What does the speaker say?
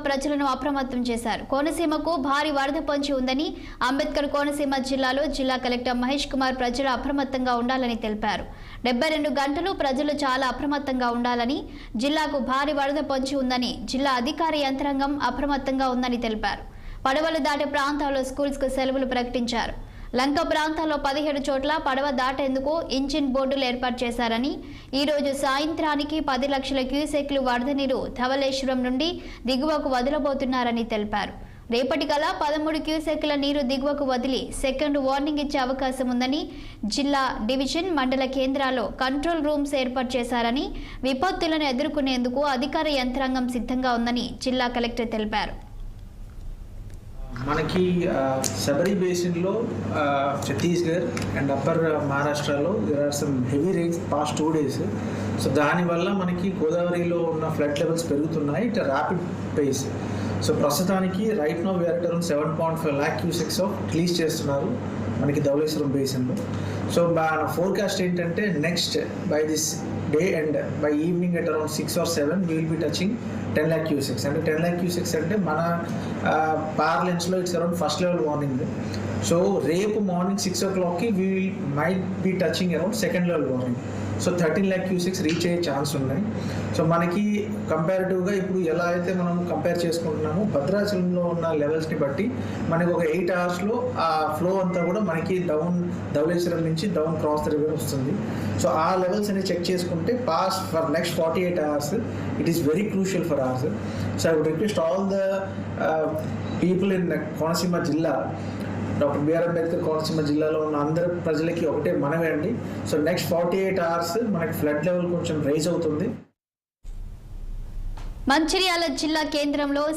ప్రజలను అప్రమత్తం చేశారు. కోనసీమకు భారీ వరద పొంచి ఉందని అంబేద్కర్ కోనసీమ జిల్లాలో జిల్లా కలెక్టర్ మహేష్ కుమార్ ప్రజలు అప్రమత్తంగా ఉండాలని తెలిపారు. 72 గంటలు ప్రజలు చాలా అప్రమత్తంగా ఉండాలని, జిల్లాకు భారీ వరద పొంచి ఉందని జిల్లా అధికార యంత్రాంగం అప్రమత్తంగా ఉందని తెలిపారు. పడవలు దాటే ప్రాంతాల్లో స్కూల్స్కు సెలవులు ప్రకటించారు. లంక ప్రాంతాల్లో 17 చోట్ల పడవ దాటేందుకు ఇంజిన్ బోర్డులు ఏర్పాటు చేశారని, ఈ రోజు సాయంత్రానికి 10 లక్షల క్యూసెక్లు వరద నీరు ధవళేశ్వరం నుండి దిగువకు వదలబోతున్నారని తెలిపారు. రేపటికల్లా 13 క్యూసెక్ల నీరు దిగువకు వదిలి సెకండ్ వార్నింగ్ ఇచ్చే అవకాశం ఉందని, జిల్లా డివిజన్ మండల కేంద్రాల్లో కంట్రోల్ రూమ్స్ ఏర్పాటు చేశారని, విపత్తులను ఎదుర్కొనేందుకు అధికార యంత్రాంగం సిద్ధంగా ఉందని జిల్లా కలెక్టర్ తెలిపారు. మనకి శబరి బేసిన్లో ఛత్తీస్గఢ్ అండ్ అప్పర్ మహారాష్ట్రలో there are some heavy rains past 2 days. So దానివల్ల మనకి గోదావరిలో ఉన్న ఫ్లడ్ లెవెల్స్ పెరుగుతున్నాయి ఇట్ ర్యాపిడ్ పేస్. సో ప్రస్తుతానికి right now we are at around 7.5 lakh cusecs of release చేస్తున్నారు మనకి ధవళేశ్వరం బేసిన్లో. సో మన ఫోర్కాస్ట్ ఏంటంటే next by this day and by evening at around 6 or 7 we will be touching 10 lakh cusecs. అంటే 10 lakh cusecs అంటే మన పార్లెన్స్లో it's around first level warning. So రేపు మార్నింగ్ 6 o'clockకి we will might be touching around second level warning. So 13 lakh cusecs reach అయ్యే chance ఉన్నాయి. So మనకి కంపారిటివ్గా ఇప్పుడు ఎలా అయితే మనం కంపేర్ చేసుకుంటున్నామో భద్రాచలంలో ఉన్న లెవెల్స్ని బట్టి మనకి ఒక 8 hours ఆ ఫ్లో అంతా కూడా మనకి ధవళేశ్వరం నుంచి డౌన్ క్రాస్ ద రివర్ వస్తుంది. సో ఆ లెవెల్స్ అనేది చెక్ చేసుకుంటే pass for next 48 hours it is very crucial for hours. So I would request all the people in Konaseema జిల్లా, డాక్టర్ బిఆర్ అంబేద్కర్ కోనసీమ జిల్లాలో ఉన్న అందరు ప్రజలకి ఒకటే మనమే అండి. సో నెక్స్ట్ 48 hours మనకి ఫ్లడ్ లెవెల్ కొంచెం రైజ్ అవుతుంది. మంచిర్యాల జిల్లా కేంద్రంలో